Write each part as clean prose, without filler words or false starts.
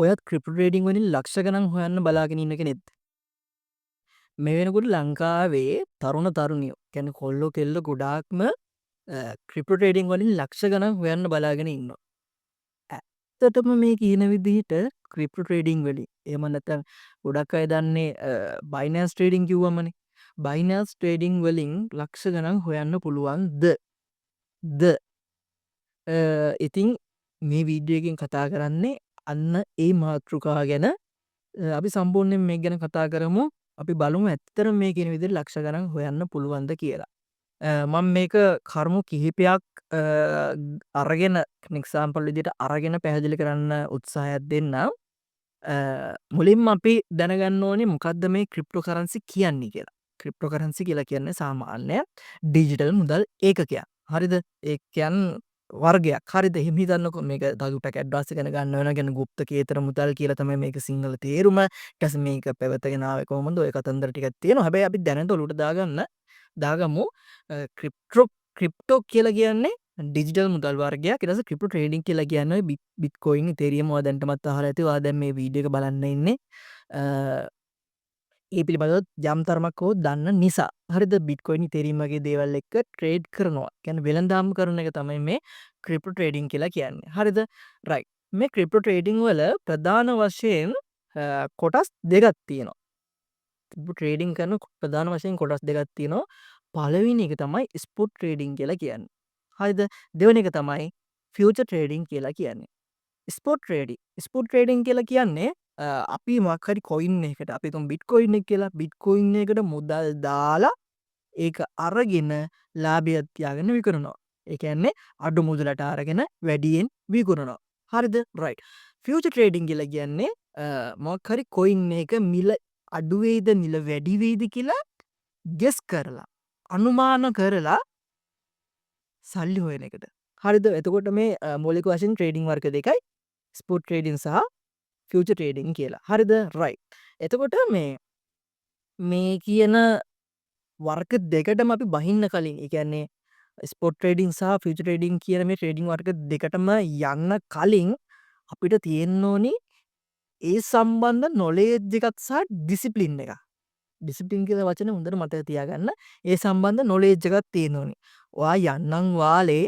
ඔයත් crypto trading වලින් ලක්ෂ ගණන් හොයන්න බලාගෙන ඉන්න කෙනෙක්ද? මේ වෙනකොට ලංකාවේ තරුණ තරුණියෝ කියන්නේ කොල්ලෝ කෙල්ලෝ ගොඩාක්ම ක්‍රිප්ටෝ ට්‍රේඩින් වලින් ලක්ෂ ගණන් හොයන්න බලාගෙන ඉන්නවා. ඇත්තටම මේ කියන විදිහට ක්‍රිප්ටෝ ට්‍රේඩින් වලින් එහෙම නැත්නම් ගොඩක් අය දන්නේ බයිනෑන්ස් ට්‍රේඩින් කිව්වමනේ. බයිනෑන්ස් ට්‍රේඩින් වලින් ලක්ෂ ගණන් හොයන්න පුළුවන්ද? ඉතින් මේ වීඩියෝ එකෙන් කතා කරන්නේ අන්න ඒ මාතෘකාව ගැන. අපි සම්පූර්ණයෙන් මේක ගැන කතා කරමු. අපි බලමු ඇත්තටම මේ කියන විදිහට ලක්ෂ ගණන් හොයන්න පුළුවන්ද කියලා. මම මේක කරුණු කිහිපයක් අරගෙන එක්සාම්පල් විදිහට අරගෙන පැහැදිලි කරන්න උත්සාහයක් දෙන්නම්. මුලින්ම අපි දැනගන්න ඕනේ මොකද්ද මේ ක්‍රිප්ටෝ කරන්සි කියන්නේ කියලා. ක්‍රිප්ටෝ කරන්සි කියලා කියන්නේ සාමාන්‍ය ඩිජිටල් මුදල් ඒකකයක්. හරිද? ඒ කියන්නේ වර්ගයක්. හරිද? එහෙම හිතන්නකො මේක තව ටිකක් ඇඩ්වාන්ස් ඉගෙන ගන්න වෙනවා. කියන්නේ গুপ্তකේතර මුදල් කියලා තමයි මේක සිංහල තේරුම. ඊට පස්සේ මේක පැවතගෙන ආවේ කොහොමද? ඔය කතන්දර ටිකක් තියෙනවා. හැබැයි අපි දැනට ඔලුවට දාගමු ක්‍රිප්ටෝ කියලා කියන්නේ ඩිජිටල් මුදල් වර්ගයක්. ඊට පස්සේ ක්‍රිප්ටෝ ට්‍රේඩින් කියලා කියන්නේ බිට්කොයින් ඉතේරියම් ඔයා දැනටමත් අහලා ඇති. ඔයා දැන් මේ වීඩියෝ එක බලන්න ඉන්නේ. ඒ පිළිබඳව යම් තරමක් හෝ දන්න නිසා. හරිද? බිට්කොයින් ඉතේරියම් වගේ දේවල් එක්ක ට්‍රේඩ් කරනවා. කියන්නේ වෙළඳාම් කරන එක තමයි මේ ක්‍රිප්ටෝ ට්‍රේඩින් කියලා කියන්නේ. හරිද? රයිට්. මේ ක්‍රිප්ටෝ ට්‍රේඩින් වල ප්‍රධාන වශයෙන් කොටස් දෙකක් තියෙනවා. ට්‍රේඩින් කරන ප්‍රධාන වශයෙන් කොටස් දෙකක් තියෙනවා. පළවෙනි එක තමයි ස්පොට් ට්‍රේඩින් කියලා කියන්නේ. හරිද? දෙවෙනි එක තමයි ෆියුචර් ට්‍රේඩින් කියලා කියන්නේ. ස්පොට් ට්‍රේඩින් කියලා කියන්නේ අපි මොකක් හරි කොයින් එකකට අපි තුන් බිට්කොයින් එක කියලා බිට්කොයින් එකට මුදල් දාලා ඒක අරගෙන ලාභයක් තියාගෙන විකුණනවා. ඒ කියන්නේ අඩු මුදලට අරගෙන වැඩියෙන් විකුණනවා. හරිද? රයිට්. ෆියුචර් ට්‍රේඩින් කියලා කියන්නේ මොකක් හරි කොයින් එක මිල අඩු වෙයිද මිල වැඩි වෙයිද කියලා ගෙස් කරලා අනුමාන කරලා සල්ලි හොයන එකට. හරිද? එතකොට මේ මූලික වශයෙන් ට්‍රේඩින් වර්ග දෙකයි ස්පොට් ට්‍රේඩින් සහ ෆියුචර් ට්‍රේඩින් කියලා. හරිද? රයිට්. එතකොට මේ කියන වර්ග දෙකටම අපි බහින්න කලින් ඒ කියන්නේ ස්පොට් ට්‍රේඩින් සහ ෆියුචර් ට්‍රේඩින් කියන මේ ට්‍රේඩින් වර්ග දෙකටම යන්න කලින් අපිට තියෙන්න ඕනි ඒ සම්බන්ධ නොලෙජ් එකක් සහ ඩිසිප්ලින් එකක්. ඩිසිප්ලින් කියලා වචනේ හොඳට මතක තියාගන්න. ඒ සම්බන්ධ නොලෙජ් එකක් තියෙන්න ඕනි. ඔයා යන්නම් වාලේ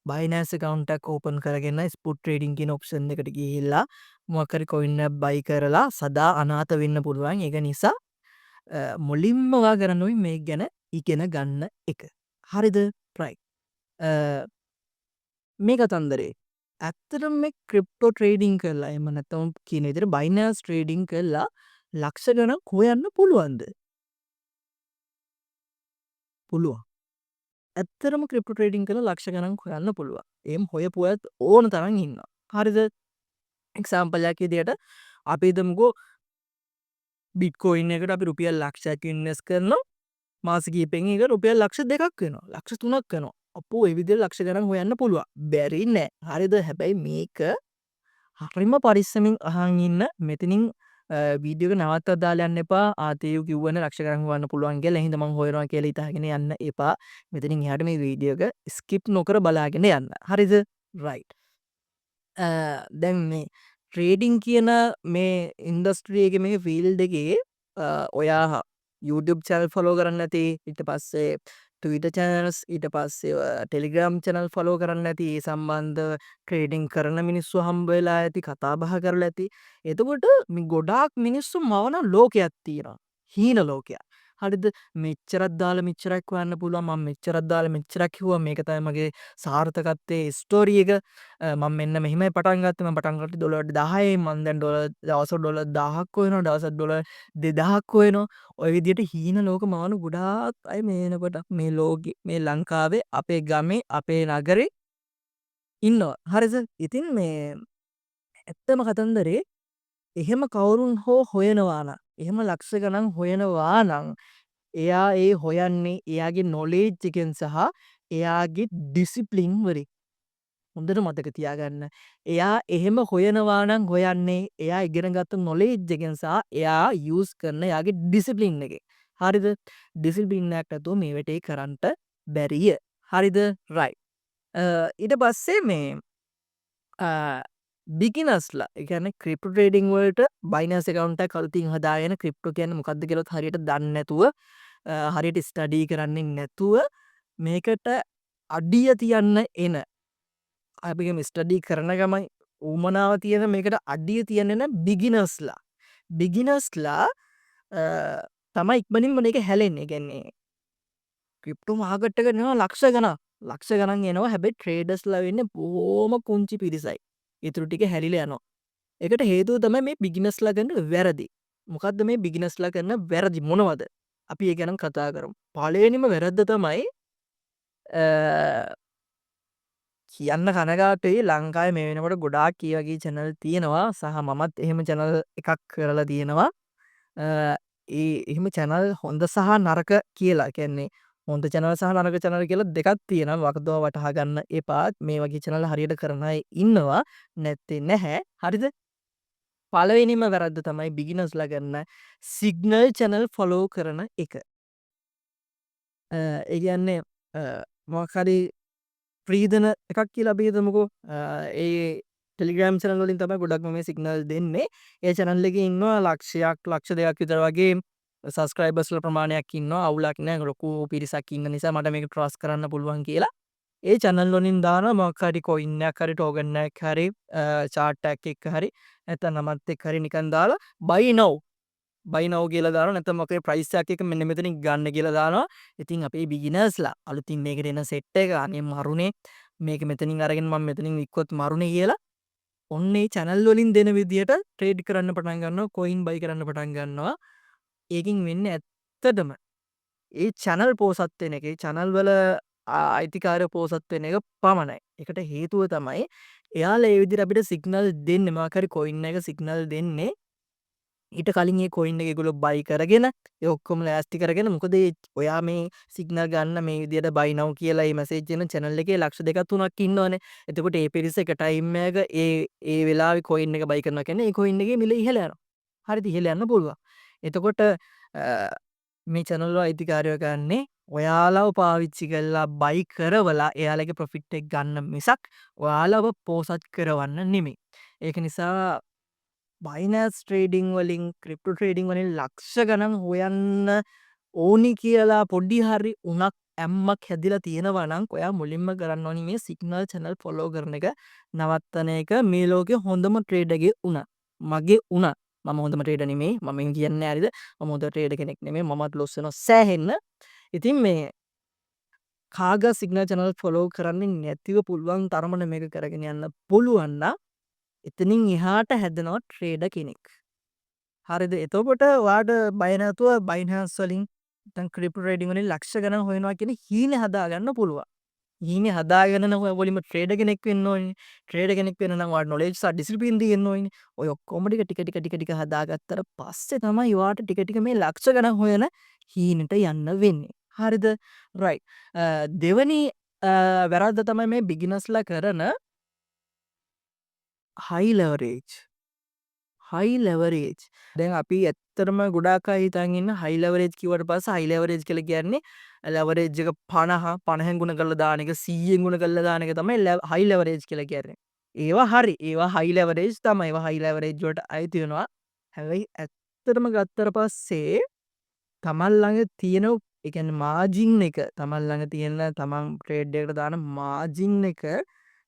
බයිනෑන්ස් account එකක් ඕපන් කරගෙන ස්පොට් ට්‍රේඩින් කියන ඔප්ෂන් එකට ගිහිල්ලා මොකක් හරි කොයින් එකක් බයි කරලා සදා අනාථ වෙන්න පුළුවන්. ඒක නිසා මුලින්ම ඔයා කරන්න ඕනේ මේක ගැන ඉගෙන ගන්න එක. හරිද? රයිට්. මේ කතන්දරේ ඇත්තටම මේ ක්‍රිප්ටෝ ට්‍රේඩින් කරලා එහෙම නැත්නම් කියන විදිහට බයිනෑන්ස් ට්‍රේඩින් කරලා ලක්ෂ ගණන් හොයන්න පුළුවන්ද? පුළුවන්. ඇත්තටම ක්‍රිප්ටෝ ට්‍රේඩින් කරලා ලක්ෂ ගණන් හොයන්න පුළුවන්. එහෙම හොයපු අයත් ඕන තරම් ඉන්නවා. හරිද? එක්සාම්පල් එකක් විදිහට අපි හිතමුකෝ බිට්කොයින් එකට අපි රුපියල් ලක්ෂයක් ඉන්වෙස්ට් කරනවා. මාස කිහිපෙකින් ඒක රුපියල් ලක්ෂ 2ක් වෙනවා. ලක්ෂ 3ක් වෙනවා. අපෝ ඒ විදිහට ලක්ෂ ගණන් හොයන්න පුළුවන්. බැරි නෑ. හරිද? හැබැයි මේක හරිම පරිස්සමින් අහන් ඉන්න. මෙතනින් වීඩියෝ එක නවත්තලා දාලා යන්න එපා. ආතේයු කිව්වනේ ලක්ෂ ගණන් හොයන්න පුළුවන් කියලා. එහෙනම් මම හොයනවා කියලා හිතාගෙන යන්න එපා. මෙතනින් එහාට මේ වීඩියෝ එක ස්කිප් නොකර බලාගෙන යන්න. හරිද? රයිට්. දැන් මේ ට්‍රේඩින් කියන මේ ඉන්ඩස්ට්‍රී එකේ මේ ෆීල්ඩ් එකේ ඔයා YouTube channel follow කරන්න නැති ඊට පස්සේ Twitter channels ඊට පස්සේ Telegram channel follow කරන්න නැති ඒ සම්බන්ධ ට්‍රේඩින් කරන මිනිස්සු හම්බ වෙලා ඇති කතා බහ කරලා ඇති. එතකොට මේ ගොඩාක් මිනිස්සු මවන ලෝකයක් තියෙනවා. හීන ලෝකයක්. හරිද? මෙච්චරක් දාලා මෙච්චරක් හොයන්න පුළුවන්. මම මෙච්චරක් දාලා මෙච්චරක් කිව්වා. මේක තමයි මගේ සාර්ථකත්වයේ ස්ටෝරි එක. මම මෙන්න මෙහෙමයි පටන් ගත්තේ. මම පටන් ගත්තේ ඩොලර් 10යි. මම දැන් දවසට ඩොලර් 1000ක් හොයනවා. දවසට ඩොලර් 2000ක් හොයනවා. ඔය විදිහට හීන ලෝක මවන ගොඩාක් අය මේ එනකොට මේ ලෝකෙ මේ ලංකාවේ අපේ ගමේ අපේ නගරේ ඉන්නවා. හරිද? ඉතින් මේ ඇත්තම කතන්දරේ එහෙම කවුරුන් හෝ හොයනවා නම් එහෙම ලක්ෂ ගණන් හොයනවා නම් එයා ඒ හොයන්නේ එයාගේ නොලෙජ් එකෙන් සහ එයාගේ ඩිසිප්ලින් වලින්. හොඳට මතක තියාගන්න. එයා එහෙම හොයනවා නම් හොයන්නේ එයා ඉගෙනගත්තු නොලෙජ් එකෙන් සහ එයා යූස් කරන එයාගේ ඩිසිප්ලින් එකෙන්. හරිද? ඩිසිප්ලින් එකක් නැතුව මේ වැඩේ කරන්න බැරිය. හරිද? රයිට්. ඊට පස්සේ මේ බිගිනර්ස්ලා ඒ කියන්නේ ක්‍රිප්ටෝ ට්‍රේඩින් වලට බයිනන්ස් account එකක් අලුතින් හදාගෙන ක්‍රිප්ටෝ කියන්නේ මොකක්ද කියලාත් හරියට දන්නේ නැතුව හරියට ස්ටඩි කරන්නේ නැතුව මේකට අඩිය තියන්න එන අපි කියමු ස්ටඩි කරන ගමන් උවමනාව තියෙන මේකට අඩිය තියන්න එන බිගිනර්ස්ලා බිගිනර්ස්ලා තමයි ඉක්මනින්ම මේක හැලෙන්නේ. ඒ කියන්නේ ක්‍රිප්ටෝ මාකට් එක යනවා ලක්ෂ ගණන් එනවා. හැබැයි ට්‍රේඩර්ස්ලා වෙන්නේ බොහොම පුංචි පිරිසයි. ඊටු ටික හැලිලා යනවා. ඒකට හේතුව තමයි මේ බිගිනර්ස්ලා කරන වැරදි. මොකද්ද මේ බිගිනර්ස්ලා කරන වැරදි මොනවද? අපි ඒ ගැන කතා කරමු. පළවෙනිම වැරද්ද තමයි කියන්න කනගාටුයි ලංකාවේ මේ වෙනකොට ගොඩාක් ඒ වගේ channel තියෙනවා සහ මමත් එහෙම channel එකක් කරලා තියෙනවා. එහෙම channel හොඳ සහ නරක කියලා කියන්නේ හොඳ channel සහ නරක channel කියලා දෙකක් තියෙනවා. වගදව වටහා ගන්න එපා. මේ වගේ channel හරියට කරන අය ඉන්නවා නැත්තේ නැහැ. හරිද? පළවෙනිම වැරද්ද තමයි බිගිනර්ස්ලා කරන සිග්නල් channel follow කරන එක. ඒ කියන්නේ මොකක් හරි ප්‍රීදන එකක් කියලා අපි හිතමුකෝ. ඒ ටෙලිග්‍රෑම් channel වලින් තමයි ගොඩක්ම මේ සිග්නල් දෙන්නේ. ඒ channel එකේ ඉන්නවා ලක්ෂයක් ලක්ෂ දෙකක් විතර වගේ සබස්ක්‍රයිබර්ස්ලා ප්‍රමාණයක් ඉන්නවා. අවුලක් නැහැ. ලොකු පිරිසක් ඉන්න නිසා මට මේක ට්‍රස්ට් කරන්න පුළුවන් කියලා. ඒ channel වලින් දානවා මොකක් හරි coin එකක් හරි token එකක් හරි chart එකක් එක්ක හරි නැත්නම් නමත් එක්ක හරි නිකන් දාලා buy now කියලා දානවා. නැත්නම් මොකේ price එකක් එක මෙන්න මෙතනින් ගන්න කියලා දානවා. ඉතින් අපේ බිගිනර්ස්ලා අලුතින් මේකට එන සෙට් එක අනේ මරුනේ මේක මෙතනින් අරගෙන මම මෙතනින් වික්කොත් මරුනේ කියලා ඔන්න ඒ channel වලින් දෙන විදියට ට්‍රේඩ් කරන්න පටන් ගන්නවා. coin buy කරන්න පටන් ගන්නවා. ඒකින් වෙන්නේ ඇත්තටම ඒ channel පෝසත් වෙන එක ඒ channel වල අයිතිකාරයෝ පෝසත් වෙන එක පමණයි. ඒකට හේතුව තමයි එයාලා ඒ විදිහට අපිට සිග්නල් දෙන්නේ මොකක් හරි coin එක සිග්නල් දෙන්නේ ඊට කලින් ඒ කොයින් එක ඒගොල්ලෝ බයි කරගෙන ඒ ඔක්කොම ලෑස්ති කරගෙන මොකද ඔයා මේ සිග්නල් ගන්න මේ විදියට බයි now කියලා මේ මැසේජ් එන channel එකේ ලක්ෂ දෙකක් තුනක් ඉන්නවනේ. එතකොට ඒ පිරිස එක ටයිම් එකක ඒ වෙලාවේ කොයින් එක බයි කරනවා කියන්නේ ඒ කොයින් එකේ මිල ඉහළ යනවා. හරිද? ඉහළ යන්න පුළුවන්. එතකොට මේ channel වල අයිතිකාරයෝ ගන්නේ ඔයාලව පාවිච්චි කරලා බයි කරවලා එයාලගේ ප්‍රොෆිට් එක ගන්න මිසක් ඔයාලව පෝසත් කරවන්න නෙමෙයි. ඒක නිසා බයිනස් ට්‍රේඩිං වලින් ක්‍රිප්ටෝ ට්‍රේඩිං වලින් ලක්ෂ ගණන් හොයන්න ඕනි කියලා පොඩි හරි උනක් ඇම්මක් හැදිලා තියෙනවා නම් ඔයා මුලින්ම කරන්න ඕනි මේ සිග්නල් channel follow කරන එක නවත්තන එක මේ ලෝකේ හොඳම ට්‍රේඩර්ගේ උන. මගේ උන. මම හොඳම ට්‍රේඩර් නෙමෙයි. මම කියන්නේ හරිද? මම හොඳ ට්‍රේඩර් කෙනෙක් නෙමෙයි. මමත් ලොස් වෙනවා සෑහෙන්න. ඉතින් මේ කාගා සිග්නල් channel follow කරන්නේ නැතිව පුළුවන් තරමට මේක කරගෙන යන්න පුළුවන් නම් එතනින් එහාට හැදෙනවා ට්‍රේඩර් කෙනෙක්. හරිද? එතකොට ඔයාට බය නැතුව බයිනන්ස් වලින් නැත්නම් ක්‍රිප්ටෝ ට්‍රේඩින් වලින් ලක්ෂ ගණන් හොයනවා කියන හීනේ හදාගන්න පුළුවන්. හීනේ හදාගෙන නම් ඔය මුලින්ම ට්‍රේඩර් කෙනෙක් වෙන්න ඕනේ. ට්‍රේඩර් කෙනෙක් වෙන්න නම් ඔයාට නොලෙජ් සහ ඩිසිප්ලින් තියෙන්න ඕනේ. ඔය ඔක්කොම ටික හදාගත්තට පස්සේ තමයි ඔයාට ටික ටික මේ ලක්ෂ ගණන් හොයන හීනෙට යන්න වෙන්නේ. හරිද? රයිට්. දෙවනි වැරද්ද තමයි මේ බිගිනර්ස්ලා කරන හයි ලෙවරේජ්. දැන් අපි ඇත්තටම ගොඩාක් අය හිතන් ඉන්න හයි ලෙවරේජ් කිව්වට පස්සේ හයි ලෙවරේජ් කියලා කියන්නේ ලෙවරේජ් එක 50න් ගුණ කරලා දාන එක 100න් ගුණ කරලා දාන එක තමයි හයි ලෙවරේජ් කියලා කියන්නේ. ඒවා හරි. ඒවා හයි ලෙවරේජ් තමයි. ඒවා හයි ලෙවරේජ් වලට අයිති වෙනවා. හැබැයි ඇත්තටම ගත්තට පස්සේ තමන් ළඟ තියෙන ඒ කියන්නේ මාජින් එක තමන් ළඟ තියෙන තමන් ට්‍රේඩ් එකකට දාන මාජින් එක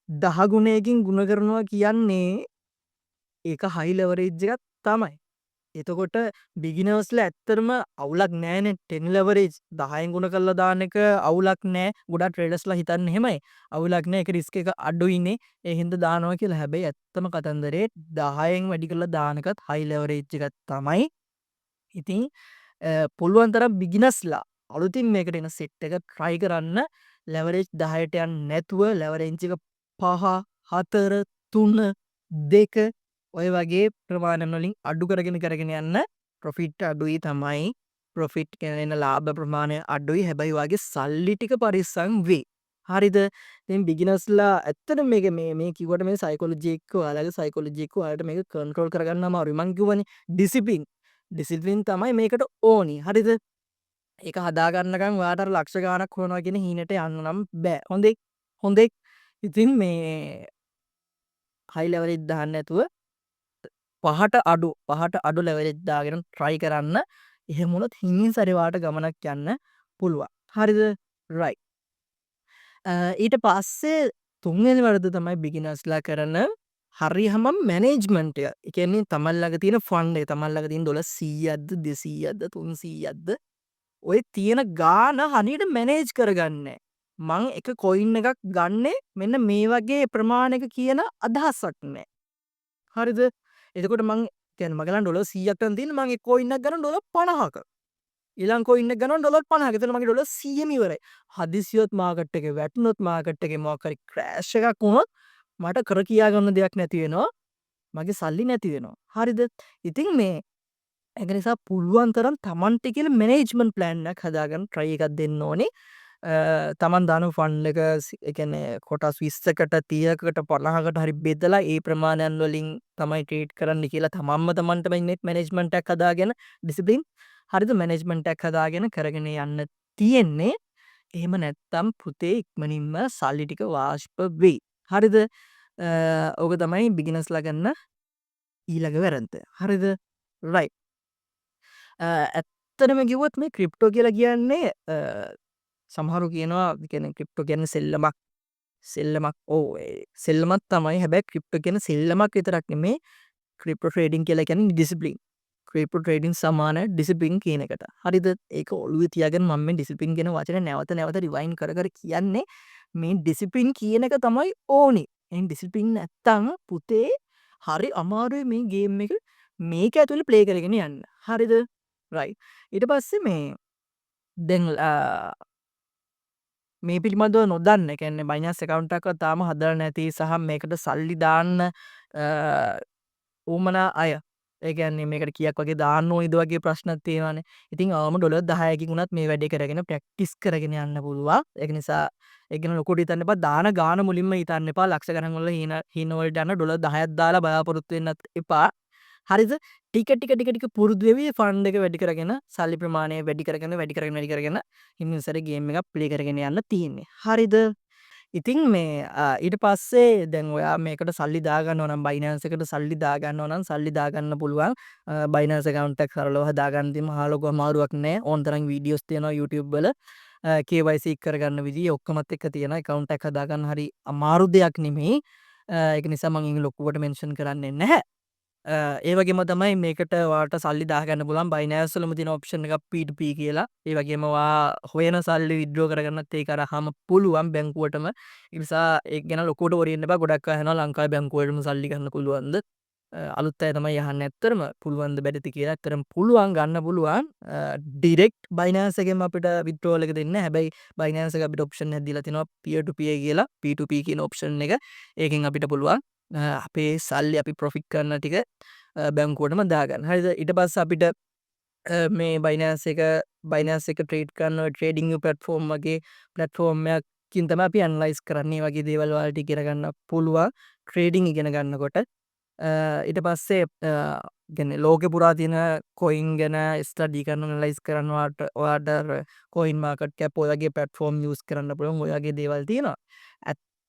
10 ගුණයකින් ගුණ කරනවා කියන්නේ ඒක හයි ලෙවරේජ් එකක් තමයි. එතකොට බිගිනර්ස්ලා ඇත්තටම අවුලක් නෑනේ 10 ලෙවරේජ් 10න් ගුණ කරලා දාන එක අවුලක් නෑ. ගොඩක් ට්‍රේඩර්ස්ලා හිතන්නේ එහෙමයි. අවුලක් නෑ ඒක රිස්ක් එක අඩුයිනේ. ඒ හින්දා දානවා කියලා. හැබැයි ඇත්තම කතන්දරේ 10න් වැඩි කරලා දාන එකත් හයි ලෙවරේජ් එකක් තමයි. ඉතින් පුළුවන් තරම් බිගිනර්ස්ලා අලුතින් මේකට එන සෙට් එක try කරන්න ලෙවරේජ් 10ට යන්නේ නැතුව ලෙවරේජ් එක 5 4 3 2 ඔය වගේ ප්‍රමාණන් වලින් අඩු කරගෙන යන්න ප්‍රොෆිට් අඩුයි තමයි. ප්‍රොෆිට් එන ලාභ ප්‍රමාණය අඩුයි. හැබැයි ඔයාගේ සල්ලි ටික පරිස්සම් වෙයි. හරිද? ඉතින් බිගිනර්ස්ලා ඇත්තටම මේ කිව්වට මේ සයිකොලොජි එක්ක ඔයාලගේ සයිකොලොජි එක්ක ඔයාලට මේක කන්ට්‍රෝල් කරගන්න අමාරුයි. මං කිව්වනේ ඩිසිප්ලින් තමයි මේකට ඕනි. හරිද? ඒක හදාගන්නකම් ඔයාට අර ලක්ෂ ගාණක් හොයනවා කියන හීනෙට යන්න නම් බෑ. හොඳේ. ඉතින් මේ high level එක දාන්න නැතුව පහට අඩු level එක දාගෙන try කරන්න. එහෙම වුණොත් හිමින් සැරේ වාට ගමනක් යන්න පුළුවන්. හරිද? right. ඊට පස්සේ තුන්වෙනි වරද තමයි beginnersලා කරන හරියම මැනේජ්මන්ට් එක. ඒ කියන්නේ තමන් ළඟ තියෙන ෆන්ඩ් එක, තමන් ළඟ තියෙන $100ක්ද 200ක්ද 300ක්ද ඔය තියෙන ගාන හරියට මැනේජ් කරගන්නේ. මං එක කොයින් එකක් ගන්නෙ මෙන්න මේ වගේ ප්‍රමාණයක කියන අදහසක් නෑ. හරිද? එතකොට මං කියන්නේ මගේ ළඟ $100ක් නම් තියෙන මං එක කොයින් එකක් ගන්නවා $50ක. ඊළඟ කොයින් එක ගන්නවා $50ක. එතන මගේ $100ම ඉවරයි. හදිසියොත් මාකට් එකේ වැටුනොත් මාකට් එකේ මොකක් හරි ක්‍රෑෂ් එකක් වුණොත් මට කර කියා ගන්න දෙයක් නැති වෙනවා. මගේ සල්ලි නැති වෙනවා. හරිද? ඉතින් මේ ඒක නිසා පුළුවන් තරම් තමන්ට කියලා මැනේජ්මන්ට් ප්ලෑන් එකක් හදාගන්න try එකක් දෙන්න ඕනේ. තමන් දාන ෆන්ඩ් එක ඒ කියන්නේ කොටස් 20කට 30කට 50කට හරි බෙදලා ඒ ප්‍රමාණයන් වලින් තමයි ට්‍රේඩ් කරන්න කියලා තමන්ටම ඉන්නේ මැනේජ්මන්ට් එකක් හදාගෙන ඩිසිප්ලින් හරිද මැනේජ්මන්ට් එකක් හදාගෙන කරගෙන යන්න තියෙන්නේ. එහෙම නැත්තම් පුතේ ඉක්මනින්ම සල්ලි ටික වාෂ්ප වෙයි. හරිද? ඕක තමයි බිග්නර්ස්ලා ගන්න ඊළඟ වැරද්ද. හරිද? right. ඇත්තටම කිව්වොත් මේ ක්‍රිප්ටෝ කියලා කියන්නේ සමහරු කියනවා ඒ කියන්නේ ක්‍රිප්ටෝ කියන්නේ සෙල්ලමක්. සෙල්ලමක් තමයි. හැබැයි ක්‍රිප්ටෝ කියන සෙල්ලමක් විතරක් නෙමේ. ක්‍රිප්ටෝ ට්‍රේඩින් කියලා කියන්නේ ඩිසිප්ලින්. ක්‍රිප්ටෝ ට්‍රේඩින් සමාන ඩිසිප්ලින් කියන එකට. හරිද? ඒක ඔළුවේ තියාගෙන මම මේ ඩිසිප්ලින් කියන වචනේ නැවත නැවත රිවයින් කර කර කියන්නේ මේ ඩිසිප්ලින් කියන එක තමයි ඕනේ. එහෙනම් ඩිසිප්ලින් නැත්තම් පුතේ හරි අමාරුයි මේ ගේම් එක මේක ඇතුලේ ප්ලේ කරගෙන යන්න. හරිද? right. ඊට පස්සේ මේ දැන් මේ පිළිබඳව නොදන්න ඒ කියන්නේ බයිනන්ස් account එකක්වත් තාම හදලා නැති සහ මේකට සල්ලි දාන්න උවමනා අය. ඒ කියන්නේ මේකට කීයක් වගේ දාන්න ඕනේද වගේ ප්‍රශ්නක් තියෙනවානේ. ඉතින් අවම $10කින් උනත් මේ වැඩේ කරගෙන ප්‍රැක්ටිස් කරගෙන යන්න පුළුවන්. ඒක නිසා ඒක ගැන ලොකුට හිතන්න එපා. දාන ගාන මුලින්ම හිතන්න එපා. ලක්ෂ ගණන් වල හීන වලට යන $10ක් දාලා බලාපොරොත්තු වෙන්නත් එපා. හරිද? ටික පුරුදු වෙවි ෆන්ඩ් එක වැඩි කරගෙන සල්ලි ප්‍රමාණය වැඩි කරගෙන හිමින් සැරේ ගේම් එකක් ප්ලේ කරගෙන යන්න තියෙන්නේ. හරිද? ඉතින් මේ ඊට පස්සේ දැන් ඔයා මේකට සල්ලි දාගන්නවා නම් බයිනන්ස් එකට සල්ලි දාගන්නවා නම් සල්ලි දාගන්න පුළුවන්. බයිනන්ස් account එකක් සරලව හදාගන්න තියෙන මහා ලොකු අමාරුවක් නෑ. ඕන තරම් වීඩියෝස් තියෙනවා YouTube වල. KYC කරගන්න විදිහ ඔක්කොමත් එක්ක තියෙනවා. account එකක් හදාගන්න හරි අමාරු දෙයක් නෙමෙයි. ඒක නිසා මම ලොකුවට මෙන්ෂන් කරන්නේ නැහැ. ඒ වගේම තමයි මේකට වාට සල්ලි දාගන්න පුළුවන් බයිනන්ස් වලම තියෙන ඔප්ෂන් එකක් P2P කියලා. ඒ වගේම හොයන සල්ලි විත්ඩ්‍රෝ කරගන්නත් ඒක අරහම පුළුවන් බැංකුවටම. ඒ නිසා ඒක ගැන ලොකුවට worry වෙන්න එපා. ගොඩක් අය අහනවා ලංකාවේ බැංකුවලටම සල්ලි ගන්න පුළුවන්ද? අලුත් අය තමයි අහන්නේ ඇත්තටම පුළුවන්ද බැරිද කියලා. ඇත්තටම පුළුවන් ගන්න පුළුවන්. ඩිරෙක්ට් බයිනන්ස් එකෙන් අපිට විත්ඩ්‍රෝවල් එක දෙන්නේ නැහැ. හැබැයි බයිනන්ස් එක අපිට ඔප්ෂන් එකක් දීලා තිනවා peer to peer කියලා. P2P කියන ඔප්ෂන් එක. ඒකෙන් අපිට පුළුවන් අපේ සල්ලි අපි ප්‍රොෆිට් කරන ටික බැංකුවටම දාගන්න. හරිද? ඊට පස්සේ අපිට මේ බයිනන්ස් එක ට්‍රේඩ් කරන ට්‍රේඩින් ප්ලැට්ෆෝම් වගේ ප්ලැට්ෆෝම් එකකින් තමයි අපි ඇනලයිස් කරන්නේ. වගේ දේවල් වලට ඉගෙන ගන්න පුළුවන් ට්‍රේඩින් ඉගෙන ගන්නකොට. ඊට පස්සේ කියන්නේ ලෝකෙ පුරා තියෙන කොයින් ගැන ස්ටඩි කරන ඇනලයිස් කරනවාට ඔයාට කොයින් මාකට් කැප් ඔය වගේ ප්ලැට්ෆෝම් යූස් කරන්න පුළුවන්. ඔය වගේ දේවල් තියෙනවා.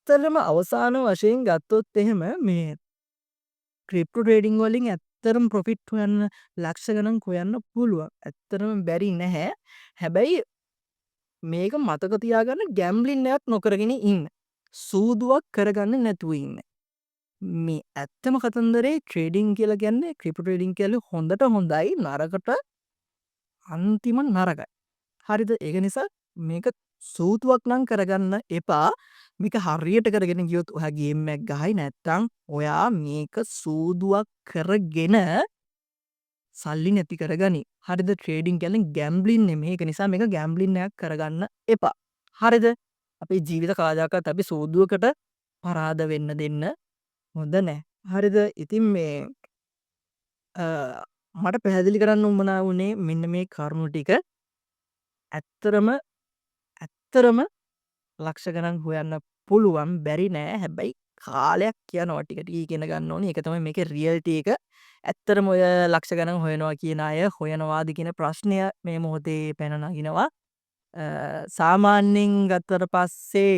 ඇත්තටම අවසාන වශයෙන් ගත්තොත් එහෙම මේ ක්‍රිප්ටෝ ට්‍රේඩින් වලින් ඇත්තටම ප්‍රොෆිට් හොයන්න ලක්ෂ ගණන් හොයන්න පුළුවන්. ඇත්තටම බැරි නැහැ. හැබැයි මේක මතක තියාගන්න ගැම්බ්ලින් එකක් නොකරගෙන ඉන්න. සූදුවක් කරගන්න නැතුව ඉන්න. මේ ඇත්තම කතන්දරේ ට්‍රේඩින් කියලා කියන්නේ ක්‍රිප්ටෝ ට්‍රේඩින් කියන්නේ හොඳට හොඳයි නරකට අන්තිම නරකයි. හරිද? ඒක නිසා මේක සූතුවක් නම් කරගන්න එපා. මේක හරියට කරගෙන ගියොත් ඔයා ගේම් එකක් ගහයි නැත්තම් ඔයා මේක සූදුවක් කරගෙන සල්ලි නැති කරගනි. හරිද? ට්‍රේඩින් කියන්නේ ගැම්බ්ලින් නෙමෙයි. ඒක නිසා මේක ගැම්බ්ලින් එකක් කරගන්න එපා. හරිද? අපේ ජීවිත කවදාකවත් අපි සූදුවකට පරාද වෙන්න දෙන්න හොඳ නැහැ. හරිද? ඉතින් මේ මට පැහැදිලි කරන්න උවමනා වුණේ මෙන්න මේ කරුණු ටික. ඇත්තරම ලක්ෂ ගණන් හොයන්න පුළුවන් බැරි නෑ. හැබැයි කාලයක් යනවා ටික ටික ඉගෙන ගන්න ඕනේ. ඒක තමයි මේකේ රියැලිටි එක. ඇත්තටම ඔය ලක්ෂ ගණන් හොයනවා කියන අය හොයනවාද කියන ප්‍රශ්නය මේ මොහොතේ පැන නගිනවා. සාමාන්‍යයෙන් ගත්තට පස්සේ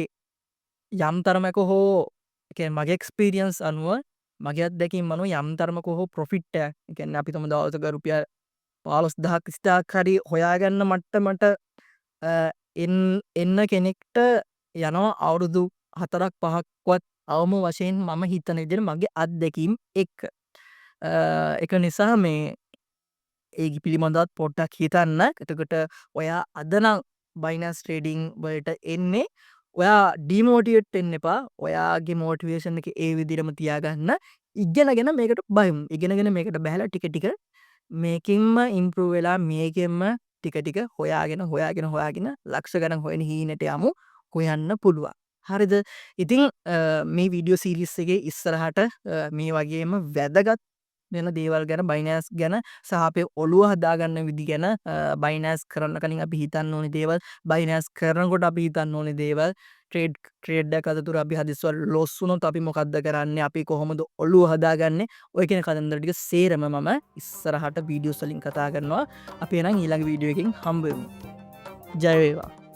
යම් තරමක හෝ ඒ කියන්නේ මගේ එක්ස්පීරියන්ස් අනුව මගේ අත්දැකීම් අනුව යම් තරමක හෝ ප්‍රොෆිට් එකක්, ඒ කියන්නේ අපි තුමු දවසක රුපියල් 15,000 20,000ක් හරි හොයාගන්න මට්ටමට එන්න කෙනෙක්ට යනවා අවුරුදු 4ක් 5ක්වත් අවම වශයෙන් මම හිතන විදිහට මගේ අත්දැකීම් එක්ක. ඒක නිසා මේ ඒ පිළිබඳවත් පොඩ්ඩක් හිතන්න. එතකොට ඔයා අද නම් බයිනන්ස් ට්‍රේඩින් වලට එන්නේ. ඔයා ඩිමෝටිවේට් වෙන්න එපා. ඔයාගේ මොටිවේෂන් එක ඒ විදිහටම තියාගන්න. ඉගෙනගෙන මේකට බහිමු. ඉගෙනගෙන මේකට බහැලා ටික ටික මේකෙන්ම ඉම්ප්‍රූව් වෙලා මේකෙන්ම ටික ටික හොයාගෙන ලක්ෂ ගණන් හොයන හීනට යමු. හොයන්න පුළුවන්. හරිද? ඉතින් මේ වීඩියෝ සීරීස් එකේ ඉස්සරහට මේ වගේම වැදගත් වෙන දේවල් ගැන, බයිනන්ස් ගැන සහ අපේ ඔළුව හදාගන්න විදි ගැන, බයිනන්ස් කරන්න කලින් අපි හිතන්න ඕනි දේවල්, බයිනන්ස් කරනකොට අපි හිතන්න ඕනි දේවල්, ට්‍රේඩ් එකක් අතරතුර අපි හදිස්සිවල ලොස් වුණොත් අපි මොකද්ද කරන්නේ, අපි කොහොමද ඔළුව හදාගන්නේ, ඔය කියන කතන්දර ටික සේරම මම ඉස්සරහට වීඩියෝස් වලින් කතා කරනවා. අපි එහෙනම් ඊළඟ වීඩියෝ එකකින් හම්බ වෙමු. ජය වේවා.